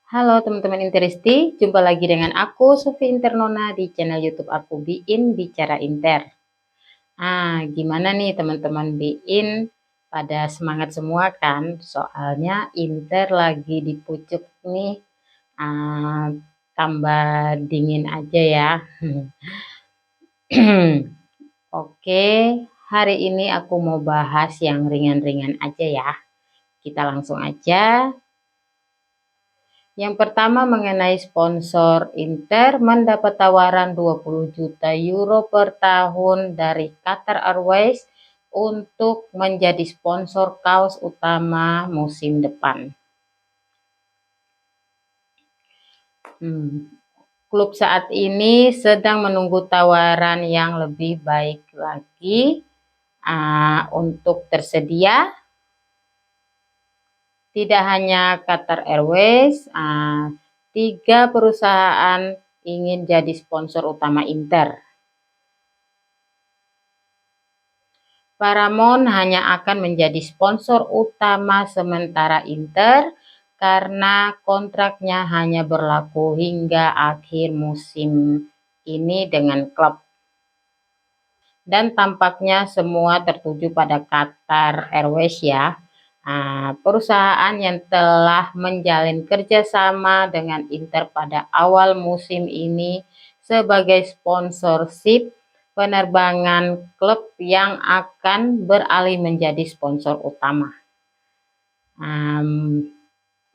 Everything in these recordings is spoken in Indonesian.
Halo teman-teman Interisti, jumpa lagi dengan aku Sufi Internona di channel YouTube aku Biin Bicara Inter. Gimana nih teman-teman Biin? Pada semangat semua kan? Soalnya Inter lagi di pucuk nih, ah, tambah dingin aja ya. Oke, hari ini aku mau bahas yang ringan-ringan aja ya. Kita langsung aja. Yang pertama mengenai sponsor, Inter mendapat tawaran 20 juta euro per tahun dari Qatar Airways untuk menjadi sponsor kaos utama musim depan. Klub saat ini sedang menunggu tawaran yang lebih baik lagi untuk tersedia. Tidak hanya Qatar Airways, 3 perusahaan ingin jadi sponsor utama Inter. Paramount hanya akan menjadi sponsor utama sementara Inter karena kontraknya hanya berlaku hingga akhir musim ini dengan klub. Dan tampaknya semua tertuju pada Qatar Airways ya. Perusahaan yang telah menjalin kerjasama dengan Inter pada awal musim ini sebagai sponsorship penerbangan klub yang akan beralih menjadi sponsor utama.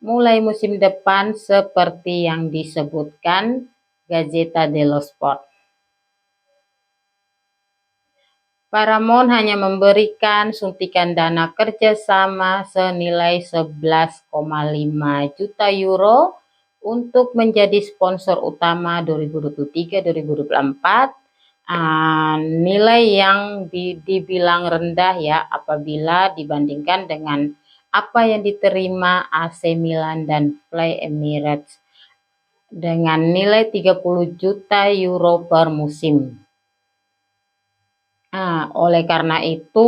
Mulai musim depan seperti yang disebutkan Gazzetta dello Sport. Paramount hanya memberikan suntikan dana kerjasama senilai 11,5 juta euro untuk menjadi sponsor utama 2023-2024. Nilai yang dibilang rendah ya apabila dibandingkan dengan apa yang diterima AC Milan dan Fly Emirates dengan nilai 30 juta euro per musim. Oleh karena itu,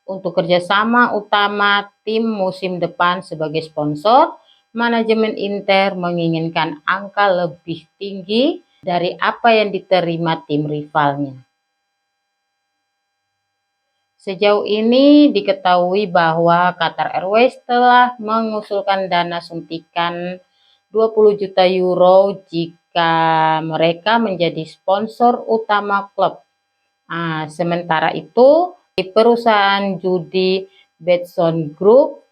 untuk kerjasama utama tim musim depan sebagai sponsor, manajemen Inter menginginkan angka lebih tinggi dari apa yang diterima tim rivalnya. Sejauh ini diketahui bahwa Qatar Airways telah mengusulkan dana suntikan 20 juta euro jika mereka menjadi sponsor utama klub. Sementara itu, di perusahaan judi Betson Group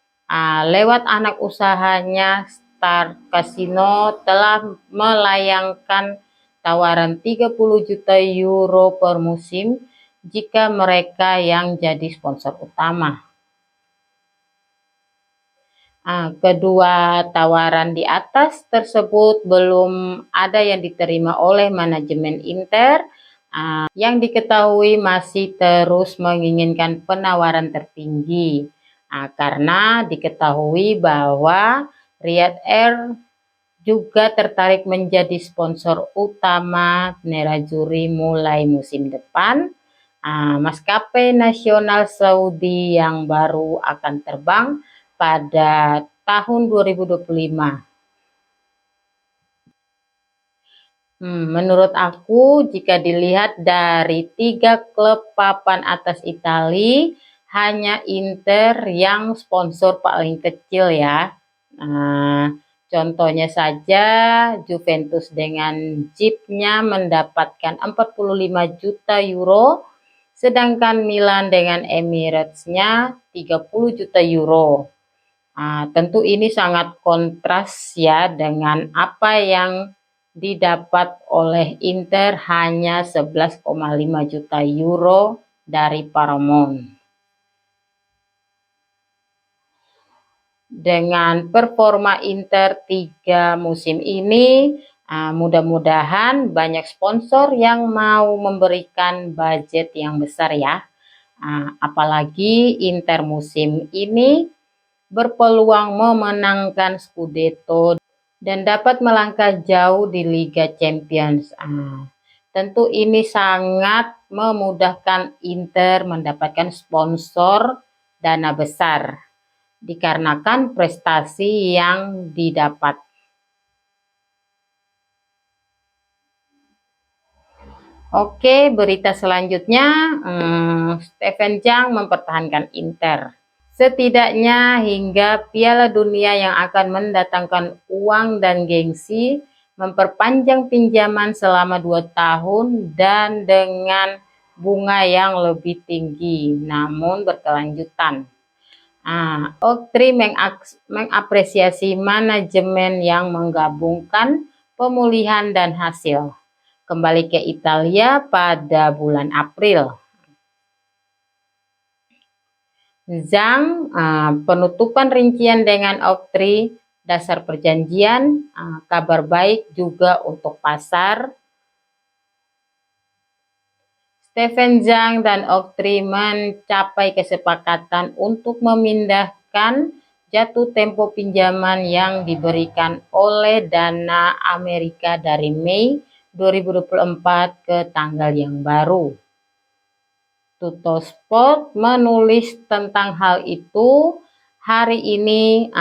lewat anak usahanya Star Casino telah melayangkan tawaran 30 juta euro per musim jika mereka yang jadi sponsor utama. Kedua tawaran di atas tersebut belum ada yang diterima oleh manajemen Inter, yang diketahui masih terus menginginkan penawaran tertinggi, karena diketahui bahwa Riyadh Air juga tertarik menjadi sponsor utama Nerazzurri mulai musim depan. Maskapai nasional Saudi yang baru akan terbang pada tahun 2025. Menurut aku, jika dilihat dari 3 klub papan atas Italia, hanya Inter yang sponsor paling kecil ya. Contohnya saja Juventus dengan Jeep-nya mendapatkan 45 juta euro, sedangkan Milan dengan Emirates-nya 30 juta euro. Tentu ini sangat kontras ya dengan apa yang didapat oleh Inter hanya 11,5 juta euro dari Paramount. Dengan performa Inter 3 musim ini, mudah-mudahan banyak sponsor yang mau memberikan budget yang besar ya. Apalagi Inter musim ini berpeluang memenangkan Scudetto dan dapat melangkah jauh di Liga Champions. Tentu ini sangat memudahkan Inter mendapatkan sponsor dana besar dikarenakan prestasi yang didapat. Oke, berita selanjutnya, Steven Zhang mempertahankan Inter. Setidaknya hingga Piala Dunia yang akan mendatangkan uang dan gengsi, memperpanjang pinjaman selama 2 tahun dan dengan bunga yang lebih tinggi, namun berkelanjutan. Oak Tree mengapresiasi manajemen yang menggabungkan pemulihan dan hasil. Kembali ke Italia pada bulan April. Zhang, penutupan rincian dengan Oak Tree, dasar perjanjian, kabar baik juga untuk pasar. Steven Zhang dan Oak Tree mencapai kesepakatan untuk memindahkan jatuh tempo pinjaman yang diberikan oleh Dana Amerika dari Mei 2024 ke tanggal yang baru. Tuttosport menulis tentang hal itu hari ini,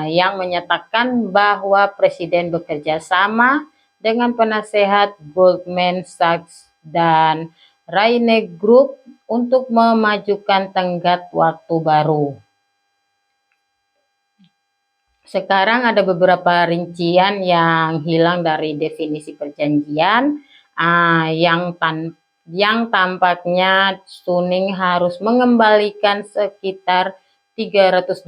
yang menyatakan bahwa Presiden bekerja sama dengan penasehat Goldman Sachs dan Raine Group untuk memajukan tenggat waktu baru. Sekarang ada beberapa rincian yang hilang dari definisi perjanjian, yang tampaknya Suning harus mengembalikan sekitar 380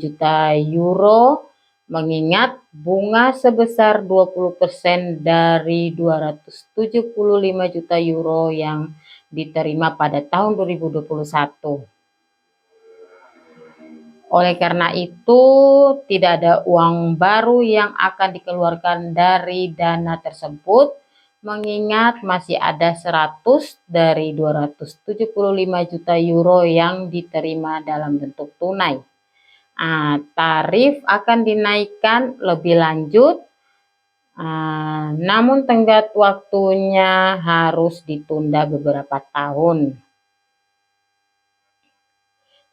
juta euro, mengingat bunga sebesar 20% dari 275 juta euro yang diterima pada tahun 2021. Oleh karena itu, tidak ada uang baru yang akan dikeluarkan dari dana tersebut, mengingat masih ada 100 dari 275 juta euro yang diterima dalam bentuk tunai. Tarif akan dinaikkan lebih lanjut, namun tenggat waktunya harus ditunda beberapa tahun.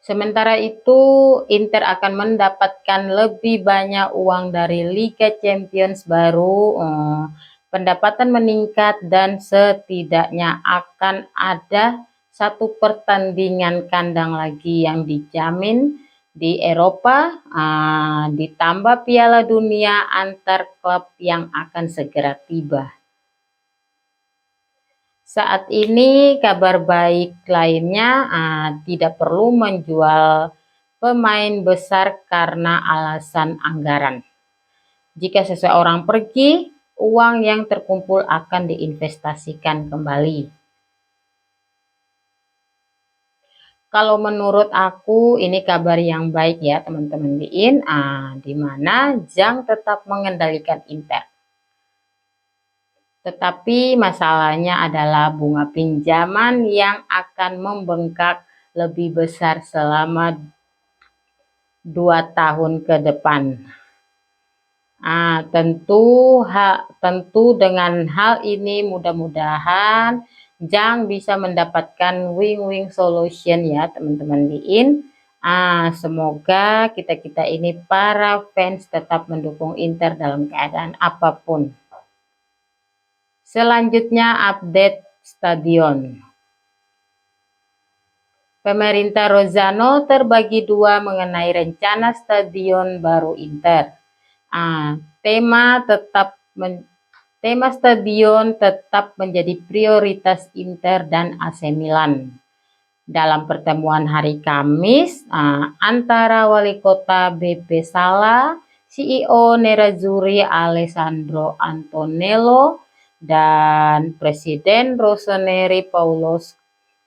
Sementara itu, Inter akan mendapatkan lebih banyak uang dari Liga Champions baru, pendapatan meningkat, dan setidaknya akan ada 1 pertandingan kandang lagi yang dijamin di Eropa, ditambah Piala Dunia antar klub yang akan segera tiba. Saat ini kabar baik lainnya, tidak perlu menjual pemain besar karena alasan anggaran. Jika seseorang pergi, uang yang terkumpul akan diinvestasikan kembali. Kalau menurut aku ini kabar yang baik ya teman-teman BIN, di mana Zhang tetap mengendalikan Inter. Tetapi masalahnya adalah bunga pinjaman yang akan membengkak lebih besar selama 2 tahun ke depan. Tentu dengan hal ini mudah-mudahan Zhang bisa mendapatkan win-win solution ya teman-teman BIN. Semoga kita ini para fans tetap mendukung Inter dalam keadaan apapun. Selanjutnya update stadion. Pemerintah Rozzano terbagi 2 mengenai rencana stadion baru Inter. Tema stadion tetap menjadi prioritas Inter dan AC Milan. Dalam pertemuan hari Kamis antara Wali Kota BP Sala, CEO Nerazzurri Alessandro Antonello, dan Presiden Rossoneri Paolo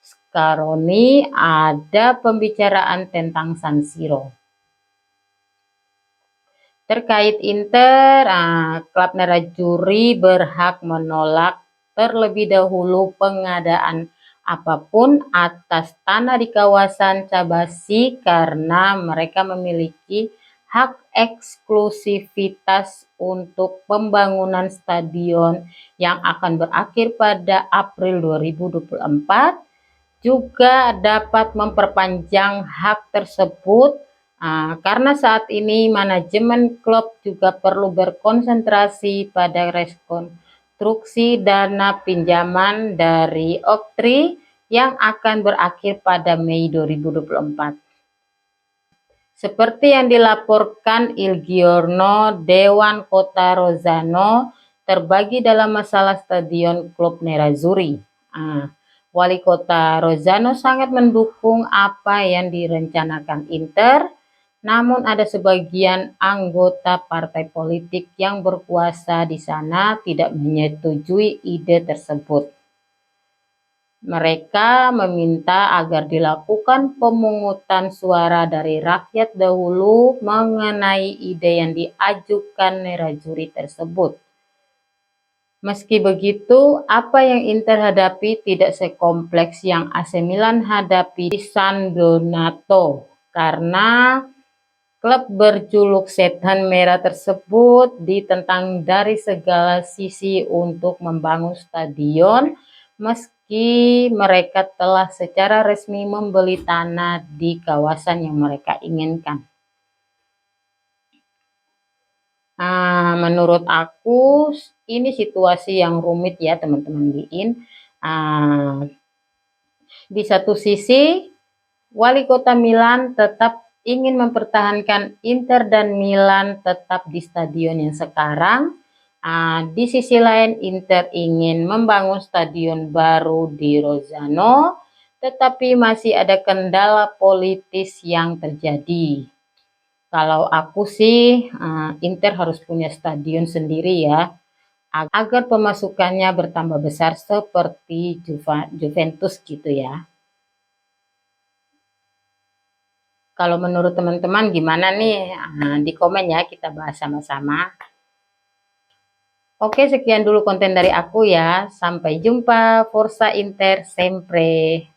Scaroni, ada pembicaraan tentang San Siro. Terkait Inter, klub Nerazzurri berhak menolak terlebih dahulu pengadaan apapun atas tanah di kawasan Cabassi karena mereka memiliki hak eksklusivitas untuk pembangunan stadion yang akan berakhir pada April 2024, juga dapat memperpanjang hak tersebut karena saat ini manajemen klub juga perlu berkonsentrasi pada instruksi dana pinjaman dari Oaktree yang akan berakhir pada Mei 2024. Seperti yang dilaporkan Il Giorno, Dewan Kota Rozzano terbagi dalam masalah stadion klub Nerazzurri. Wali Kota Rozzano sangat mendukung apa yang direncanakan Inter, namun ada sebagian anggota partai politik yang berkuasa di sana tidak menyetujui ide tersebut. Mereka meminta agar dilakukan pemungutan suara dari rakyat dahulu mengenai ide yang diajukan Nerazzurri tersebut. Meski begitu, apa yang Inter hadapi tidak sekompleks yang AC Milan hadapi di San Donato, karena klub berjuluk Setan Merah tersebut ditentang dari segala sisi untuk membangun stadion, meski mereka telah secara resmi membeli tanah di kawasan yang mereka inginkan. Menurut aku ini situasi yang rumit ya teman-teman Biin. Di satu sisi, Wali Kota Milan tetap ingin mempertahankan Inter dan Milan tetap di stadion yang sekarang. Di sisi lain, Inter ingin membangun stadion baru di Rozzano, tetapi masih ada kendala politis yang terjadi. Kalau aku sih, Inter harus punya stadion sendiri ya, agar pemasukannya bertambah besar seperti Juventus gitu ya. Kalau menurut teman-teman gimana nih? Di komen ya, kita bahas sama-sama. Oke, sekian dulu konten dari aku ya. Sampai jumpa. Forza Inter sempre.